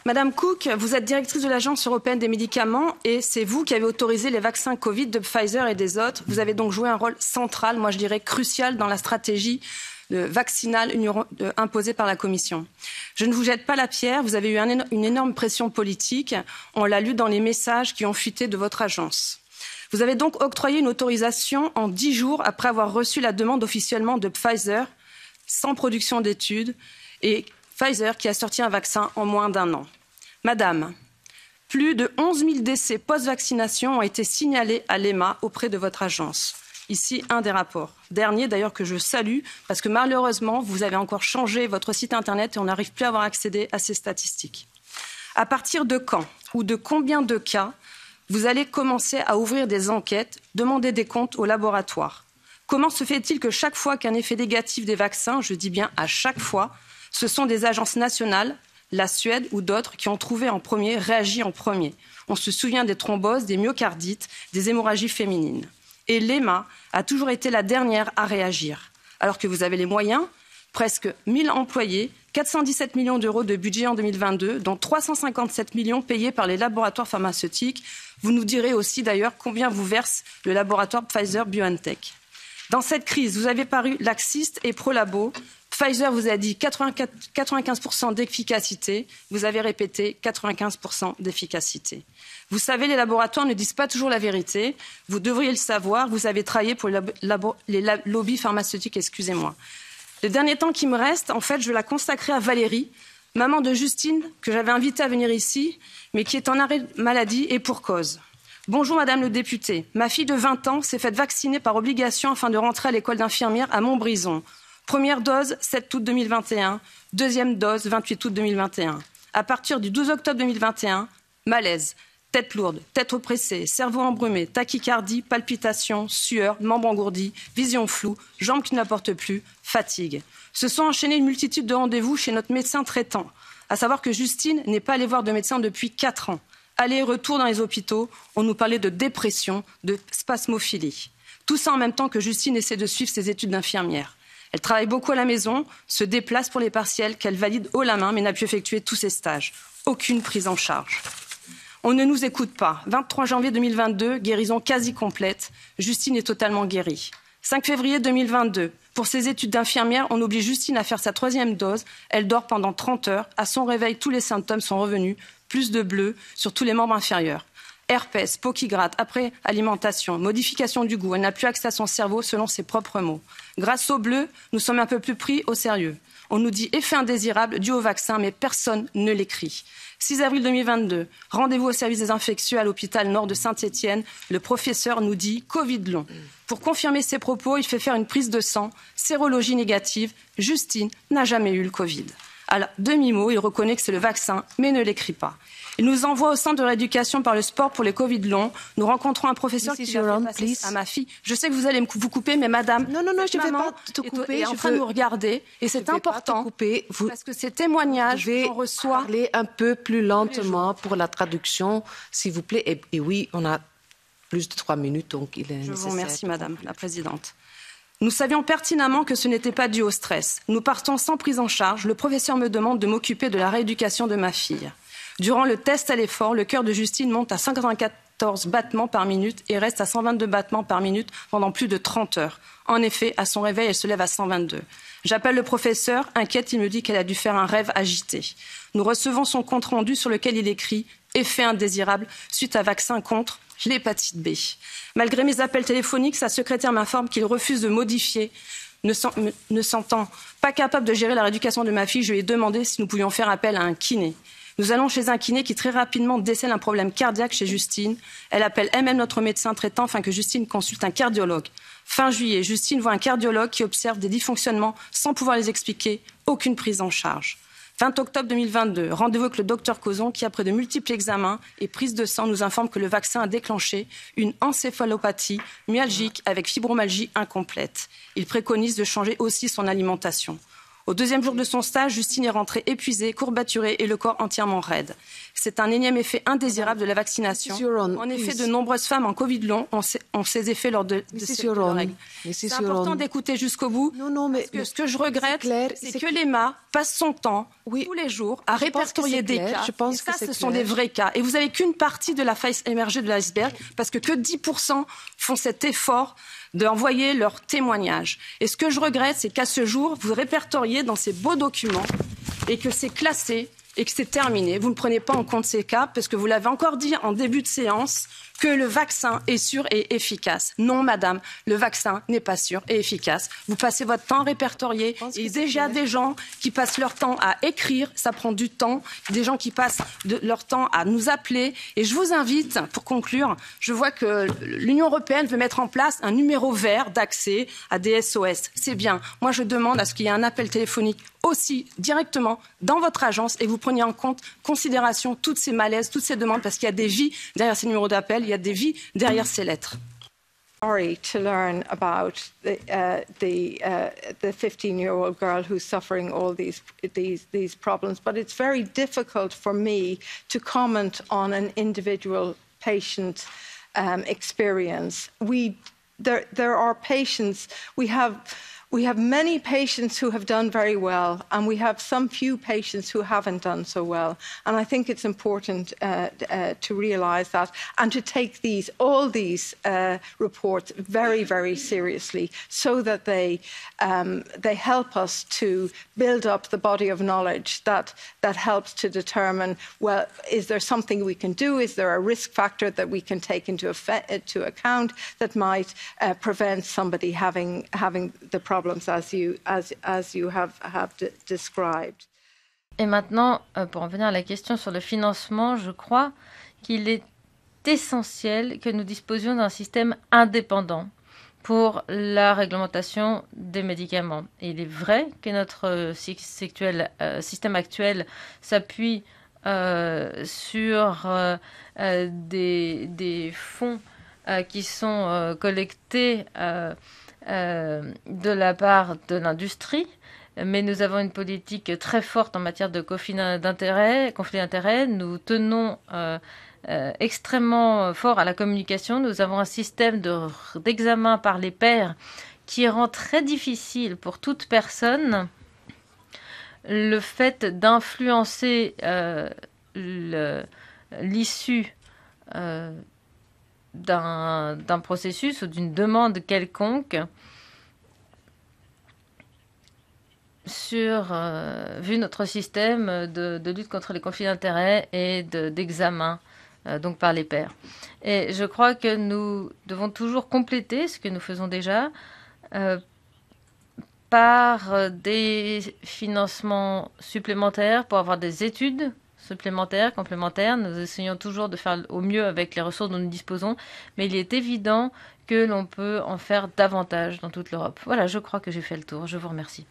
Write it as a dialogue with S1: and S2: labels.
S1: Madame Cook, vous êtes directrice de l'Agence européenne des médicaments et c'est vous qui avez autorisé les vaccins Covid de Pfizer et des autres. Vous avez donc joué un rôle central, moi je dirais crucial, dans la stratégie vaccinale imposée par la Commission. Je ne vous jette pas la pierre, vous avez eu une énorme pression politique. On l'a lu dans les messages qui ont fuité de votre agence. Vous avez donc octroyé une autorisation en 10 jours après avoir reçu la demande officiellement de Pfizer, sans production d'études, et Pfizer qui a sorti un vaccin en moins d'1 an. Madame, plus de 11 000 décès post-vaccination ont été signalés à l'EMA auprès de votre agence. Ici, un des rapports. Dernier, d'ailleurs, que je salue, parce que malheureusement, vous avez encore changé votre site Internet et on n'arrive plus à avoir accédé à ces statistiques. À partir de quand ou de combien de cas vous allez commencer à ouvrir des enquêtes, demander des comptes aux laboratoires? Comment se fait-il que chaque fois qu'un effet négatif des vaccins, je dis bien à chaque fois, ce sont des agences nationales, la Suède ou d'autres, qui ont trouvé en premier, réagi en premier? On se souvient des thromboses, des myocardites, des hémorragies féminines. Et l'EMA a toujours été la dernière à réagir. Alors que vous avez les moyens, presque 1000 employés, 417 millions d'euros de budget en 2022, dont 357 millions payés par les laboratoires pharmaceutiques. Vous nous direz aussi d'ailleurs combien vous verse le laboratoire Pfizer-BioNTech. Dans cette crise, vous avez paru laxiste et pro-labo. Pfizer vous a dit 95% d'efficacité. Vous avez répété 95% d'efficacité. Vous savez, les laboratoires ne disent pas toujours la vérité. Vous devriez le savoir. Vous avez travaillé pour les lobbies pharmaceutiques, excusez-moi. Le dernier temps qui me reste, en fait, je vais la consacrer à Valérie, maman de Justine, que j'avais invitée à venir ici, mais qui est en arrêt maladie et pour cause. Bonjour Madame le député. Ma fille de 20 ans s'est faite vacciner par obligation afin de rentrer à l'école d'infirmière à Montbrison. Première dose, 7 août 2021. Deuxième dose, 28 août 2021. À partir du 12 octobre 2021, malaise, tête lourde, tête oppressée, cerveau embrumé, tachycardie, palpitations, sueur, membres engourdis, vision floue, jambes qui ne la portent plus, fatigue. Se sont enchaînés une multitude de rendez-vous chez notre médecin traitant. À savoir que Justine n'est pas allée voir de médecin depuis 4 ans. Aller-retour dans les hôpitaux, on nous parlait de dépression, de spasmophilie. Tout ça en même temps que Justine essaie de suivre ses études d'infirmière. Elle travaille beaucoup à la maison, se déplace pour les partiels qu'elle valide haut la main, mais n'a pu effectuer tous ses stages. Aucune prise en charge. On ne nous écoute pas. 23 janvier 2022, guérison quasi complète. Justine est totalement guérie. 5 février 2022, pour ses études d'infirmière, on oblige Justine à faire sa 3e dose. Elle dort pendant 30 heures. À son réveil, tous les symptômes sont revenus. Plus de bleu sur tous les membres inférieurs. Herpès, peau qui gratte, après alimentation, modification du goût. Elle n'a plus accès à son cerveau selon ses propres mots. Grâce au bleu, nous sommes un peu plus pris au sérieux. On nous dit effet indésirable dû au vaccin, mais personne ne l'écrit. 6 avril 2022, rendez-vous au service des infectieux à l'hôpital Nord de Saint-Étienne. Le professeur nous dit Covid long. Pour confirmer ses propos, il fait faire une prise de sang, sérologie négative. Justine n'a jamais eu le Covid. À la demi-mot, il reconnaît que c'est le vaccin, mais ne l'écrit pas. Il nous envoie au centre de rééducation par le sport pour les Covid longs. Nous rencontrons un professeur qui lui a fait passer à ma fille. Je sais que vous allez vous couper, mais madame,
S2: non, je ne vais pas te couper.
S1: Est en train de nous regarder. Et c'est important, parce que ces témoignages qu'on reçoit...
S2: Parler un peu plus lentement pour la traduction, s'il vous plaît. Et oui, on a plus de 3 minutes, donc il est nécessaire.
S1: Je vous remercie, madame la présidente. Nous savions pertinemment que ce n'était pas dû au stress. Nous partons sans prise en charge. Le professeur me demande de m'occuper de la rééducation de ma fille. Durant le test à l'effort, le cœur de Justine monte à 194 battements par minute et reste à 122 battements par minute pendant plus de 30 heures. En effet, à son réveil, elle se lève à 122. J'appelle le professeur, inquiète, il me dit qu'elle a dû faire un rêve agité. Nous recevons son compte-rendu sur lequel il écrit « Effet indésirable suite à vaccin contre l'hépatite B ». Malgré mes appels téléphoniques, sa secrétaire m'informe qu'il refuse de modifier. Ne sentant pas capable de gérer la rééducation de ma fille, je lui ai demandé si nous pouvions faire appel à un kiné. Nous allons chez un kiné qui très rapidement décèle un problème cardiaque chez Justine. Elle appelle elle-même notre médecin traitant afin que Justine consulte un cardiologue. Fin juillet, Justine voit un cardiologue qui observe des dysfonctionnements sans pouvoir les expliquer. Aucune prise en charge. 20 octobre 2022, rendez-vous avec le docteur Cozon qui, après de multiples examens et prises de sang, nous informe que le vaccin a déclenché une encéphalopathie myalgique avec fibromyalgie incomplète. Il préconise de changer aussi son alimentation. Au deuxième jour de son stage, Justine est rentrée épuisée, courbaturée et le corps entièrement raide. C'est un énième effet indésirable de la vaccination. En effet, de nombreuses femmes en Covid long ont ces effets lors de ces règles. C'est important d'écouter jusqu'au bout. Parce que ce que je regrette, c'est que l'EMA passe son temps tous les jours à répertorier des cas. Et ça, ce sont des vrais cas. Et vous n'avez qu'une partie de la face émergée de l'iceberg, parce que 10% font cet effort d'envoyer leurs témoignages. Et ce que je regrette, c'est qu'à ce jour, vous répertoriez dans ces beaux documents et que c'est classé et que c'est terminé. Vous ne prenez pas en compte ces cas parce que vous l'avez encore dit en début de séance que le vaccin est sûr et efficace. Non, madame, le vaccin n'est pas sûr et efficace. Vous passez votre temps à répertorier. Il y a déjà des gens qui passent leur temps à écrire, ça prend du temps. Des gens qui passent leur temps à nous appeler. Et je vous invite, pour conclure, je vois que l'Union européenne veut mettre en place un numéro vert d'accès à des SOS. C'est bien. Moi, je demande à ce qu'il y ait un appel téléphonique aussi directement dans votre agence et que vous preniez en considération toutes ces malaises, toutes ces demandes, parce qu'il y a des vies derrière ces numéros d'appel, il y a des vies derrière ces lettres.
S3: Sorry to learn about the 15-year-old girl who's suffering all these problems, but it's very difficult for me to comment on an individual patient experience. There are patients we have many patients who have done very well, and we have some few patients who haven't done so well. And I think it's important to realise that and to take all these reports very, very seriously, so that they help us to build up the body of knowledge that helps to determine, well, is there something we can do? Is there a risk factor that we can take into account that might prevent somebody having the problems as you have described.
S4: Et maintenant, pour en venir à la question sur le financement, je crois qu'il est essentiel que nous disposions d'un système indépendant pour la réglementation des médicaments. Et il est vrai que notre système actuel s'appuie sur des fonds qui sont collectés de la part de l'industrie, mais nous avons une politique très forte en matière de conflit d'intérêts. Nous tenons extrêmement fort à la communication. Nous avons un système d'examen par les pairs qui rend très difficile pour toute personne le fait d'influencer l'issue d'un processus ou d'une demande quelconque vu notre système de lutte contre les conflits d'intérêts et d'examen donc par les pairs. Et je crois que nous devons toujours compléter ce que nous faisons déjà par des financements supplémentaires pour avoir des études supplémentaires, complémentaires. Nous essayons toujours de faire au mieux avec les ressources dont nous disposons, mais il est évident que l'on peut en faire davantage dans toute l'Europe. Voilà, je crois que j'ai fait le tour. Je vous remercie.